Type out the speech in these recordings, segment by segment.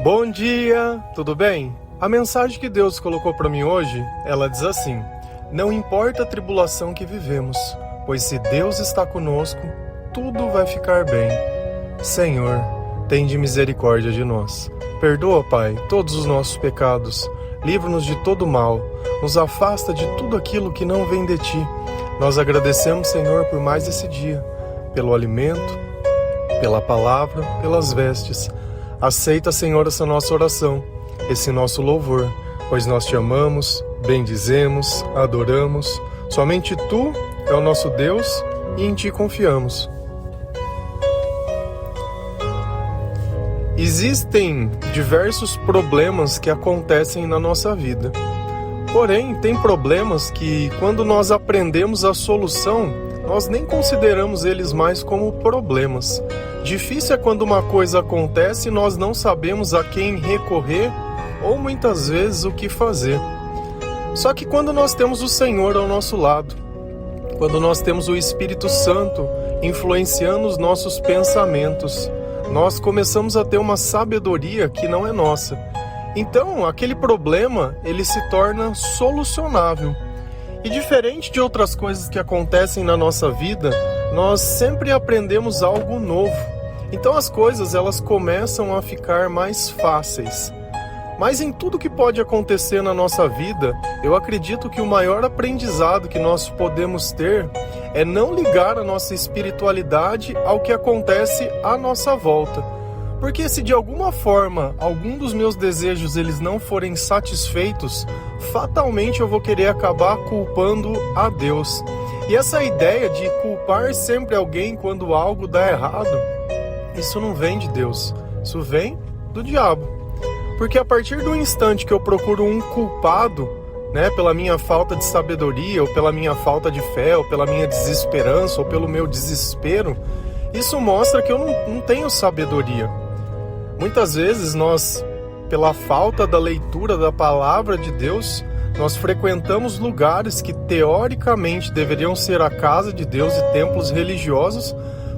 Bom dia, tudo bem? A mensagem que Deus colocou para mim hoje, ela diz assim: não importa a tribulação que vivemos, pois se Deus está conosco, tudo vai ficar bem. Senhor, tende misericórdia de nós. Perdoa, Pai, todos os nossos pecados. Livra-nos de todo mal. Nos afasta de tudo aquilo que não vem de Ti. Nós agradecemos, Senhor, por mais esse dia, pelo alimento, pela palavra, pelas vestes. Aceita, Senhor, essa nossa oração, esse nosso louvor, pois nós Te amamos, bendizemos, adoramos. Somente Tu é o nosso Deus e em Ti confiamos. Existem diversos problemas que acontecem na nossa vida. Porém, tem problemas que, quando nós aprendemos a solução, nós nem consideramos eles mais como problemas. Difícil é quando uma coisa acontece e nós não sabemos a quem recorrer ou muitas vezes o que fazer. Só que quando nós temos o Senhor ao nosso lado, quando nós temos o Espírito Santo influenciando os nossos pensamentos, nós começamos a ter uma sabedoria que não é nossa. Então, aquele problema, ele se torna solucionável. E diferente de outras coisas que acontecem na nossa vida, nós sempre aprendemos algo novo. Então as coisas, elas começam a ficar mais fáceis. Mas em tudo que pode acontecer na nossa vida, eu acredito que o maior aprendizado que nós podemos ter é não ligar a nossa espiritualidade ao que acontece à nossa volta. Porque se de alguma forma algum dos meus desejos eles não forem satisfeitos, fatalmente eu vou querer acabar culpando a Deus. E essa ideia de culpar sempre alguém quando algo dá errado, isso não vem de Deus, isso vem do diabo. Porque a partir do instante que eu procuro um culpado, pela minha falta de sabedoria, ou pela minha falta de fé, ou pela minha desesperança, ou pelo meu desespero, isso mostra que eu não tenho sabedoria. Muitas vezes nós, pela falta da leitura da palavra de Deus, nós frequentamos lugares que teoricamente deveriam ser a casa de Deus e templos religiosos,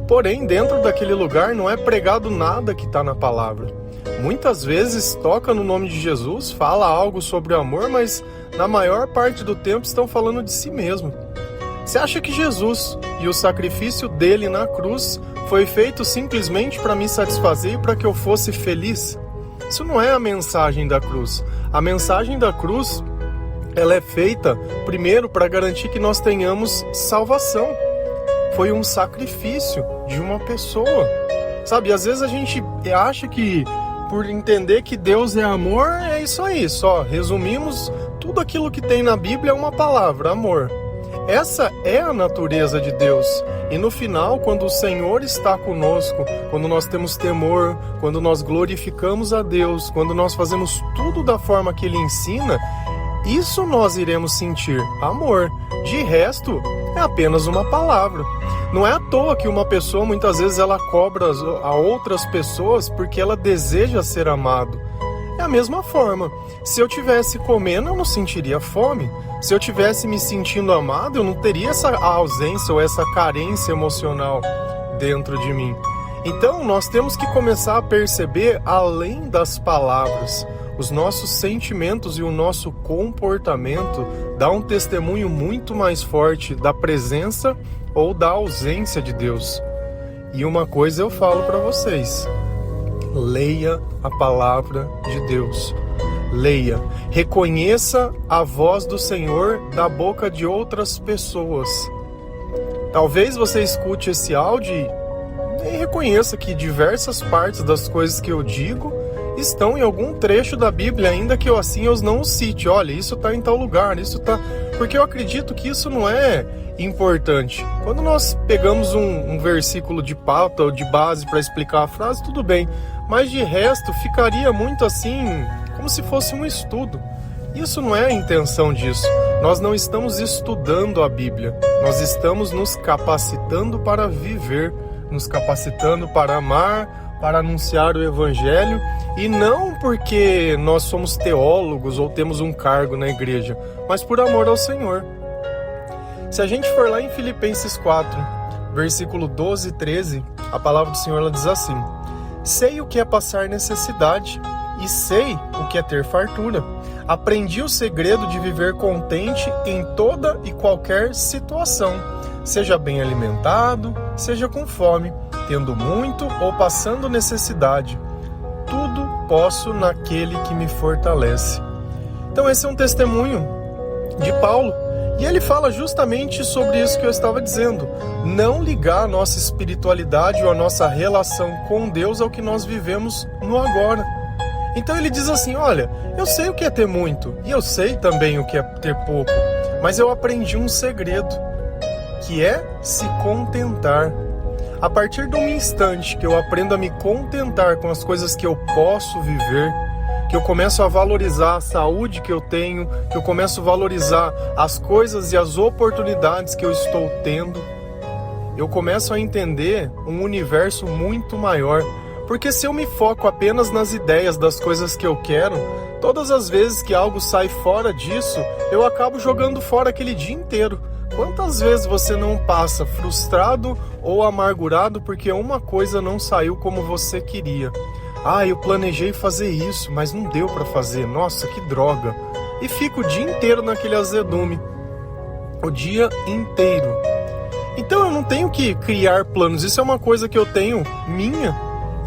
porém dentro daquele lugar não é pregado nada que está na palavra. Muitas vezes toca no nome de Jesus, fala algo sobre o amor, mas na maior parte do tempo estão falando de si mesmo. Você acha que Jesus e o sacrifício dele na cruz foi feito simplesmente para me satisfazer e para que eu fosse feliz? Isso não é a mensagem da cruz. A mensagem da cruz, ela é feita primeiro para garantir que nós tenhamos salvação. Foi um sacrifício de uma pessoa. Sabe, às vezes a gente acha que por entender que Deus é amor, é isso aí, só resumimos tudo aquilo que tem na Bíblia é uma palavra, amor. Essa é a natureza de Deus. E no final, quando o Senhor está conosco, quando nós temos temor, quando nós glorificamos a Deus, quando nós fazemos tudo da forma que Ele ensina, isso nós iremos sentir amor. De resto, é apenas uma palavra. Não é à toa que uma pessoa, muitas vezes, ela cobra a outras pessoas porque ela deseja ser amado. É a mesma forma. Se eu estivesse comendo, eu não sentiria fome. Se eu estivesse me sentindo amado, eu não teria essa ausência ou essa carência emocional dentro de mim. Então, nós temos que começar a perceber, além das palavras, os nossos sentimentos e o nosso comportamento dá um testemunho muito mais forte da presença ou da ausência de Deus. E uma coisa eu falo para vocês: leia a palavra de Deus. Leia, reconheça a voz do Senhor da boca de outras pessoas. Talvez você escute esse áudio e reconheça que diversas partes das coisas que eu digo estão em algum trecho da Bíblia, ainda que eu não os cite. Olha, isso está em tal lugar, isso está... Porque eu acredito que isso não é importante. Quando nós pegamos um versículo de pauta ou de base para explicar a frase, tudo bem. Mas de resto, ficaria muito como se fosse um estudo. Isso não é a intenção disso. Nós não estamos estudando a Bíblia. Nós estamos nos capacitando para viver, nos capacitando para amar, para anunciar o Evangelho, e não porque nós somos teólogos ou temos um cargo na igreja, mas por amor ao Senhor. Se a gente for lá em Filipenses 4, versículo 12 e 13, a palavra do Senhor ela diz assim: sei o que é passar necessidade, e sei o que é ter fartura. Aprendi o segredo de viver contente em toda e qualquer situação, seja bem alimentado, seja com fome, tendo muito ou passando necessidade. Tudo posso naquele que me fortalece. Então esse é um testemunho de Paulo. E ele fala justamente sobre isso que eu estava dizendo. Não ligar a nossa espiritualidade ou a nossa relação com Deus ao que nós vivemos no agora. Então ele diz assim, olha, eu sei o que é ter muito, e eu sei também o que é ter pouco, mas eu aprendi um segredo, que é se contentar. A partir de um instante que eu aprendo a me contentar com as coisas que eu posso viver, que eu começo a valorizar a saúde que eu tenho, que eu começo a valorizar as coisas e as oportunidades que eu estou tendo, eu começo a entender um universo muito maior. Porque se eu me foco apenas nas ideias das coisas que eu quero, todas as vezes que algo sai fora disso, eu acabo jogando fora aquele dia inteiro. Quantas vezes você não passa frustrado ou amargurado porque uma coisa não saiu como você queria? Ah, eu planejei fazer isso, mas não deu para fazer. Nossa, que droga. E fica o dia inteiro naquele azedume. O dia inteiro. Então eu não tenho que criar planos. Isso é uma coisa que eu tenho minha.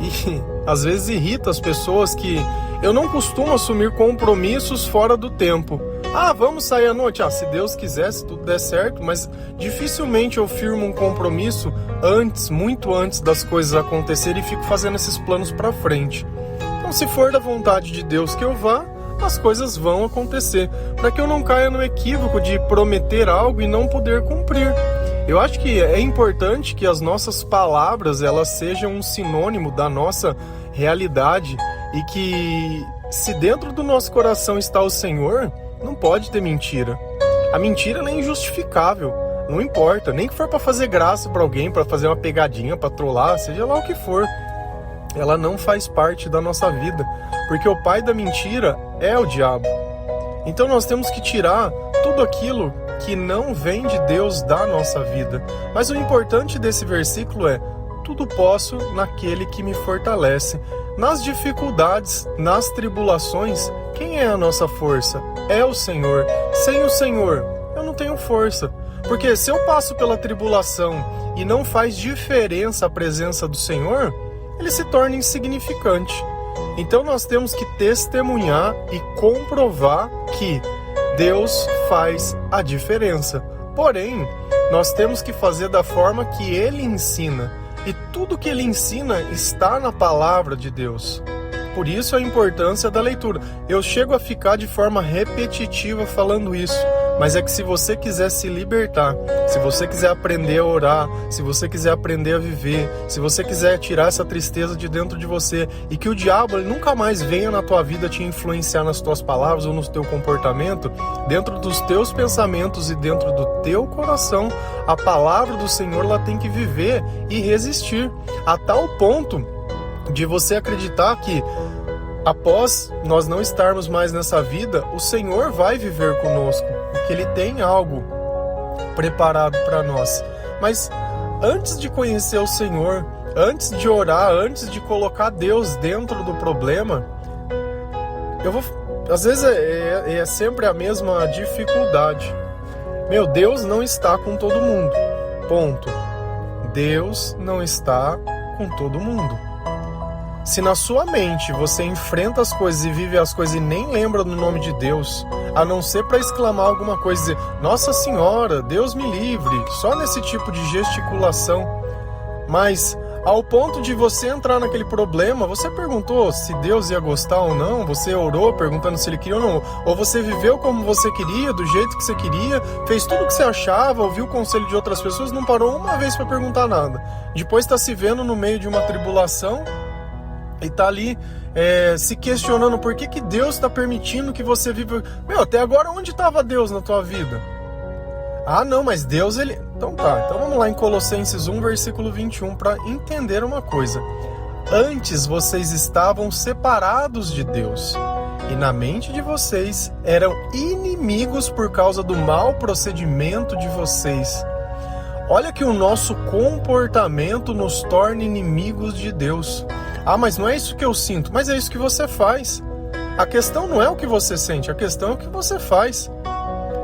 E às vezes irrita as pessoas que eu não costumo assumir compromissos fora do tempo. Ah, vamos sair à noite? Ah, se Deus quiser, se tudo der certo, mas dificilmente eu firmo um compromisso antes, muito antes das coisas acontecerem e fico fazendo esses planos para frente. Então, se for da vontade de Deus que eu vá, as coisas vão acontecer, para que eu não caia no equívoco de prometer algo e não poder cumprir. Eu acho que é importante que as nossas palavras elas sejam um sinônimo da nossa realidade e que se dentro do nosso coração está o Senhor, não pode ter mentira. A mentira ela é injustificável, não importa, nem que for para fazer graça para alguém, para fazer uma pegadinha, para trollar, seja lá o que for. Ela não faz parte da nossa vida, porque o pai da mentira é o diabo. Então nós temos que tirar tudo aquilo que não vem de Deus da nossa vida. Mas o importante desse versículo é: tudo posso naquele que me fortalece. Nas dificuldades, nas tribulações, quem é a nossa força? É o Senhor. Sem o Senhor, eu não tenho força. Porque se eu passo pela tribulação e não faz diferença a presença do Senhor, ele se torna insignificante. Então nós temos que testemunhar e comprovar que Deus faz a diferença. Porém, nós temos que fazer da forma que Ele ensina. E tudo que Ele ensina está na palavra de Deus. Por isso a importância da leitura. Eu chego a ficar de forma repetitiva falando isso. Mas é que se você quiser se libertar, se você quiser aprender a orar, se você quiser aprender a viver, se você quiser tirar essa tristeza de dentro de você e que o diabo ele nunca mais venha na tua vida te influenciar nas tuas palavras ou no teu comportamento, dentro dos teus pensamentos e dentro do teu coração, a palavra do Senhor ela tem que viver e resistir, a tal ponto de você acreditar que após nós não estarmos mais nessa vida, o Senhor vai viver conosco, porque Ele tem algo preparado para nós. Mas antes de conhecer o Senhor, antes de orar, antes de colocar Deus dentro do problema, às vezes é sempre a mesma dificuldade. Deus não está com todo mundo. Ponto. Deus não está com todo mundo. Se na sua mente você enfrenta as coisas e vive as coisas e nem lembra do nome de Deus, a não ser para exclamar alguma coisa e dizer, Nossa Senhora, Deus me livre, só nesse tipo de gesticulação, mas ao ponto de você entrar naquele problema, você perguntou se Deus ia gostar ou não, você orou perguntando se Ele queria ou não, ou você viveu como você queria, do jeito que você queria, fez tudo o que você achava, ouviu o conselho de outras pessoas, não parou uma vez para perguntar nada. Depois está se vendo no meio de uma tribulação, e está ali se questionando por que Deus está permitindo que você viva. Até agora onde estava Deus na tua vida? Ah não, mas Deus ele... Então vamos lá em Colossenses 1, versículo 21 para entender uma coisa. Antes vocês estavam separados de Deus e na mente de vocês eram inimigos por causa do mau procedimento de vocês. Olha que o nosso comportamento nos torna inimigos de Deus. Ah, mas não é isso que eu sinto, mas é isso que você faz. A questão não é o que você sente, a questão é o que você faz.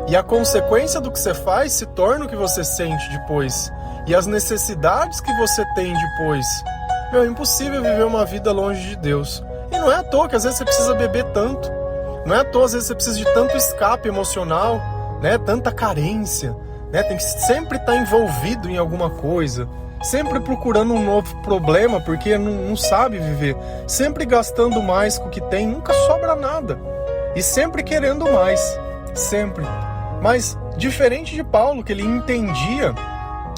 E a consequência do que você faz se torna o que você sente depois. E as necessidades que você tem depois. É impossível viver uma vida longe de Deus. E não é à toa que às vezes você precisa beber tanto. Não é à toa, às vezes você precisa de tanto escape emocional, né? Tanta carência, né? Tem que sempre estar envolvido em alguma coisa. Sempre procurando um novo problema, porque não sabe viver. Sempre gastando mais com o que tem, nunca sobra nada. E sempre querendo mais. Sempre. Mas, diferente de Paulo, que ele entendia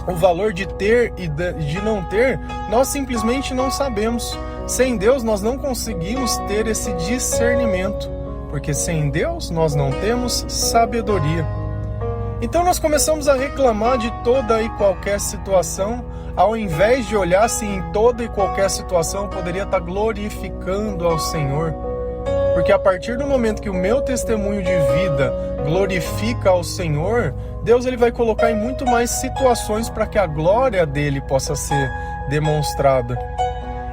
o valor de ter e de não ter, nós simplesmente não sabemos. Sem Deus, nós não conseguimos ter esse discernimento. Porque sem Deus, nós não temos sabedoria. Então nós começamos a reclamar de toda e qualquer situação, ao invés de olhar se em toda e qualquer situação eu poderia estar glorificando ao Senhor. Porque a partir do momento que o meu testemunho de vida glorifica ao Senhor, Deus ele vai colocar em muito mais situações para que a glória dele possa ser demonstrada.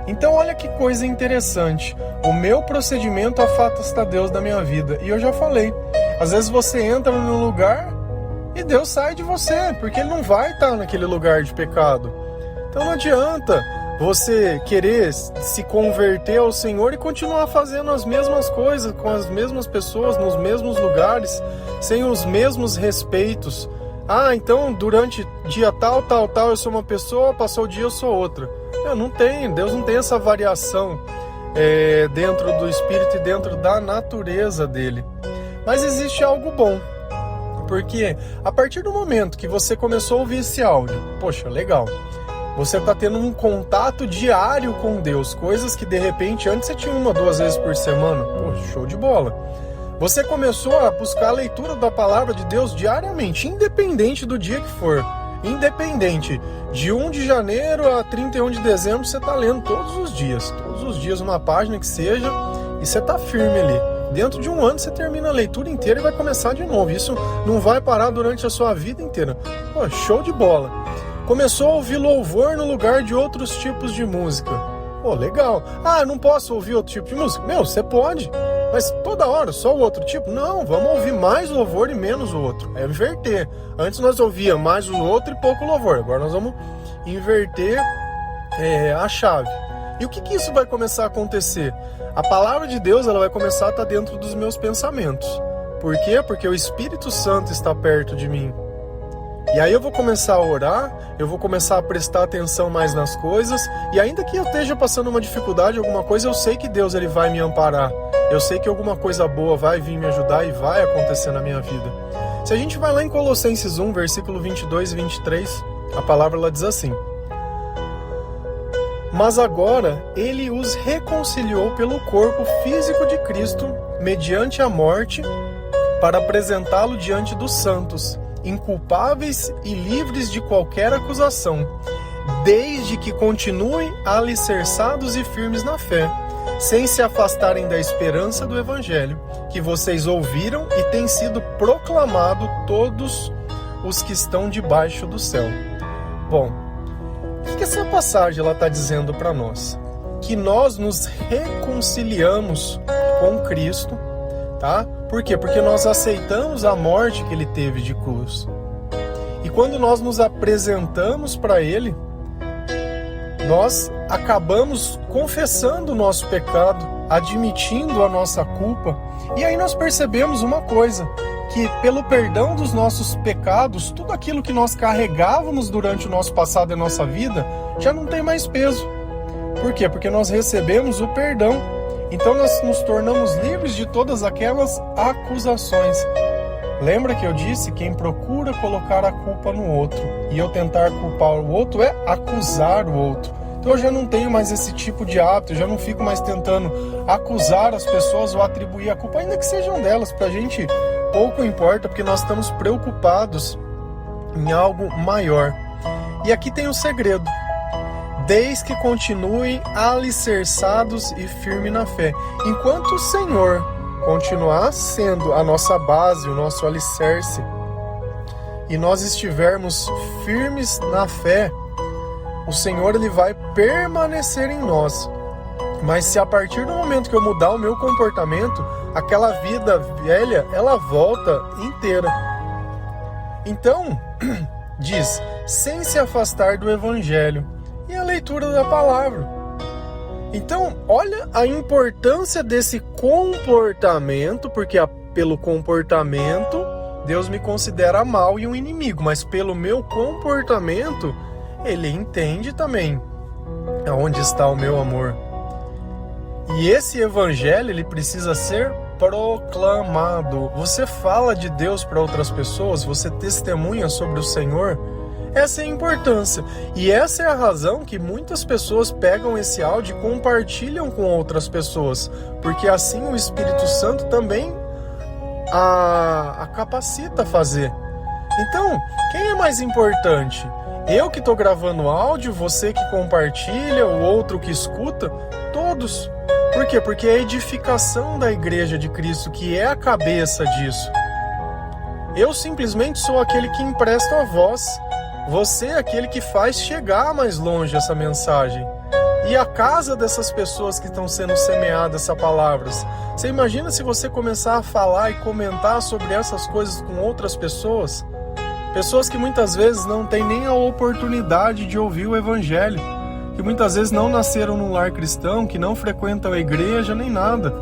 Então olha que coisa interessante, o meu procedimento afasta Deus da minha vida. E eu já falei, às vezes você entra num lugar e Deus sai de você, porque Ele não vai estar naquele lugar de pecado. Então não adianta você querer se converter ao Senhor e continuar fazendo as mesmas coisas, com as mesmas pessoas, nos mesmos lugares, sem os mesmos respeitos. Ah, então durante dia tal, eu sou uma pessoa, passou o dia eu sou outra. Não tem, Deus não tem essa variação dentro do Espírito e dentro da natureza dele. Mas existe algo bom. Porque a partir do momento que você começou a ouvir esse áudio, poxa, legal, você está tendo um contato diário com Deus, coisas que de repente antes você tinha 1 ou 2 vezes por semana, poxa, show de bola. Você começou a buscar a leitura da palavra de Deus diariamente, independente do dia que for, independente de 1 de janeiro a 31 de dezembro, você está lendo todos os dias uma página que seja, e você está firme ali. Dentro de 1 ano você termina a leitura inteira e vai começar de novo. Isso não vai parar durante a sua vida inteira. Pô, show de bola. Começou a ouvir louvor no lugar de outros tipos de música. Pô, legal. Ah, não posso ouvir outro tipo de música? Meu, você pode. Mas toda hora, só o outro tipo? Não, vamos ouvir mais louvor e menos o outro. É inverter. Antes nós ouvíamos mais o outro e pouco louvor. Agora nós vamos inverter a chave. E o que isso vai começar a acontecer? A palavra de Deus ela vai começar a estar dentro dos meus pensamentos. Por quê? Porque o Espírito Santo está perto de mim. E aí eu vou começar a orar, eu vou começar a prestar atenção mais nas coisas, e ainda que eu esteja passando uma dificuldade, alguma coisa, eu sei que Deus ele vai me amparar. Eu sei que alguma coisa boa vai vir me ajudar e vai acontecer na minha vida. Se a gente vai lá em Colossenses 1, versículo 22 e 23, a palavra ela diz assim: mas agora ele os reconciliou pelo corpo físico de Cristo, mediante a morte, para apresentá-lo diante dos santos, inculpáveis e livres de qualquer acusação, desde que continuem alicerçados e firmes na fé, sem se afastarem da esperança do Evangelho, que vocês ouviram e tem sido proclamado todos os que estão debaixo do céu. Bom, o que essa passagem está dizendo para nós? Que nós nos reconciliamos com Cristo, tá? Por quê? Porque nós aceitamos a morte que Ele teve de cruz. E quando nós nos apresentamos para Ele, nós acabamos confessando o nosso pecado, admitindo a nossa culpa. E aí nós percebemos uma coisa, que pelo perdão dos nossos pecados, tudo aquilo que nós carregávamos durante o nosso passado e nossa vida, já não tem mais peso. Por quê? Porque nós recebemos o perdão. Então nós nos tornamos livres de todas aquelas acusações. Lembra que eu disse, quem procura colocar a culpa no outro, e eu tentar culpar o outro é acusar o outro. Então eu já não tenho mais esse tipo de hábito, eu já não fico mais tentando acusar as pessoas ou atribuir a culpa, ainda que sejam delas. Pra gente pouco importa, porque nós estamos preocupados em algo maior. E aqui tem um segredo: desde que continuem alicerçados e firmes na fé. Enquanto o Senhor continuar sendo a nossa base, o nosso alicerce, e nós estivermos firmes na fé, o Senhor ele vai permanecer em nós. Mas se a partir do momento que eu mudar o meu comportamento, aquela vida velha, ela volta inteira. Então, diz, sem se afastar do Evangelho e a leitura da palavra. Então, olha a importância desse comportamento, porque pelo comportamento Deus me considera mal e um inimigo, mas pelo meu comportamento Ele entende também aonde está o meu amor. E esse Evangelho, ele precisa ser proclamado. Você fala de Deus para outras pessoas, você testemunha sobre o Senhor. Essa é a importância. E essa é a razão que muitas pessoas pegam esse áudio e compartilham com outras pessoas. Porque assim o Espírito Santo também a capacita a fazer. Então, quem é mais importante? Eu que estou gravando áudio, você que compartilha, o outro que escuta? Todos. Por quê? Porque é a edificação da Igreja de Cristo que é a cabeça disso. Eu simplesmente sou aquele que empresta a voz. Você é aquele que faz chegar mais longe essa mensagem. E a casa dessas pessoas que estão sendo semeadas essas palavras. Você imagina se você começar a falar e comentar sobre essas coisas com outras pessoas? Pessoas que muitas vezes não têm nem a oportunidade de ouvir o Evangelho. Que muitas vezes não nasceram num lar cristão, que não frequentam a igreja nem nada.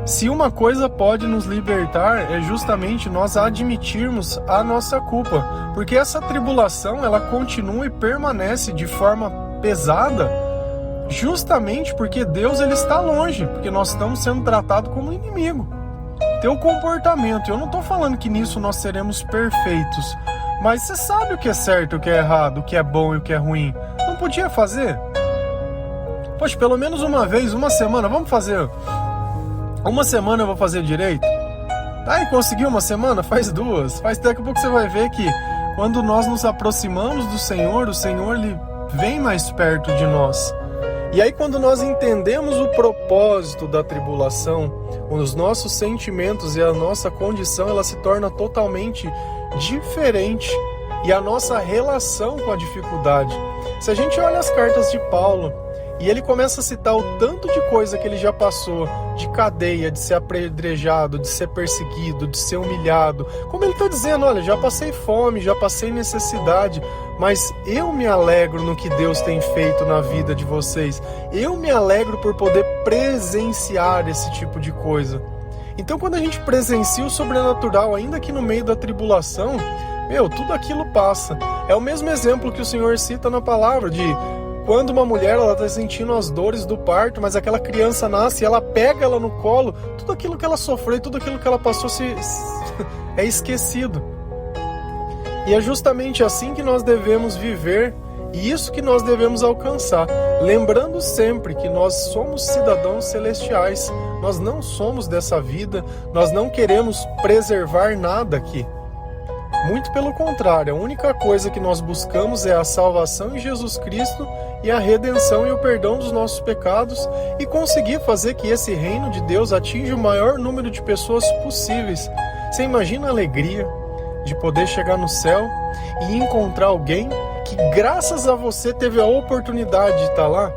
Se uma coisa pode nos libertar é justamente nós admitirmos a nossa culpa, porque essa tribulação ela continua e permanece de forma pesada, justamente porque Deus ele está longe, porque nós estamos sendo tratados como inimigo. Teu comportamento, eu não estou falando que nisso nós seremos perfeitos, mas você sabe o que é certo, o que é errado, o que é bom e o que é ruim. Não podia fazer? Poxa, pelo menos uma vez, uma semana, vamos fazer. Uma semana eu vou fazer direito. Tá, e conseguiu uma semana? Faz duas. Daqui a pouco você vai ver que quando nós nos aproximamos do Senhor, o Senhor ele vem mais perto de nós. E aí quando nós entendemos o propósito da tribulação, os nossos sentimentos e a nossa condição, ela se torna totalmente diferente. E a nossa relação com a dificuldade. Se a gente olha as cartas de Paulo, e ele começa a citar o tanto de coisa que ele já passou, de cadeia, de ser apedrejado, de ser perseguido, de ser humilhado. Como ele está dizendo, olha, já passei fome, já passei necessidade, mas eu me alegro no que Deus tem feito na vida de vocês. Eu me alegro por poder presenciar esse tipo de coisa. Então quando a gente presencia o sobrenatural, ainda que no meio da tribulação, tudo aquilo passa. É o mesmo exemplo que o Senhor cita na palavra de quando uma mulher está sentindo as dores do parto, mas aquela criança nasce e ela pega ela no colo, tudo aquilo que ela sofreu, tudo aquilo que ela passou é esquecido. E é justamente assim que nós devemos viver e isso que nós devemos alcançar. Lembrando sempre que nós somos cidadãos celestiais, nós não somos dessa vida, nós não queremos preservar nada aqui. Muito pelo contrário, a única coisa que nós buscamos é a salvação em Jesus Cristo e a redenção e o perdão dos nossos pecados e conseguir fazer que esse reino de Deus atinja o maior número de pessoas possíveis. Você imagina a alegria de poder chegar no céu e encontrar alguém que graças a você teve a oportunidade de estar lá?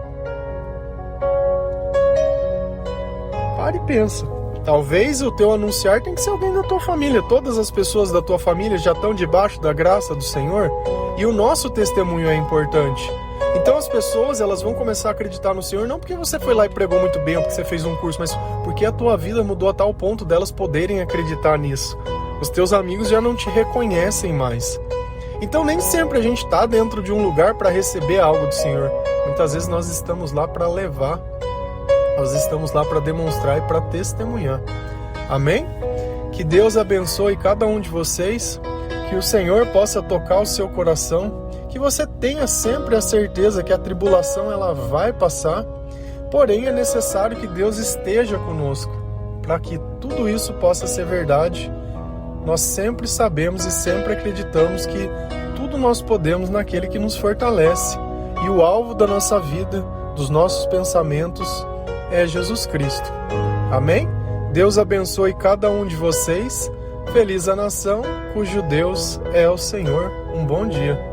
Para e pensa. Talvez o teu anunciar tem que ser alguém da tua família. Todas as pessoas da tua família já estão debaixo da graça do Senhor. E o nosso testemunho é importante. Então as pessoas elas vão começar a acreditar no Senhor não porque você foi lá e pregou muito bem ou porque você fez um curso, mas porque a tua vida mudou a tal ponto delas poderem acreditar nisso. Os teus amigos já não te reconhecem mais. Então nem sempre a gente está dentro de um lugar para receber algo do Senhor. Muitas vezes nós estamos lá para levar. Nós estamos lá para demonstrar e para testemunhar. Amém? Que Deus abençoe cada um de vocês, que o Senhor possa tocar o seu coração, que você tenha sempre a certeza que a tribulação ela vai passar, porém é necessário que Deus esteja conosco, para que tudo isso possa ser verdade. Nós sempre sabemos e sempre acreditamos que tudo nós podemos naquele que nos fortalece, e o alvo da nossa vida, dos nossos pensamentos, é Jesus Cristo. Amém? Deus abençoe cada um de vocês. Feliz a nação cujo Deus é o Senhor. Um bom dia.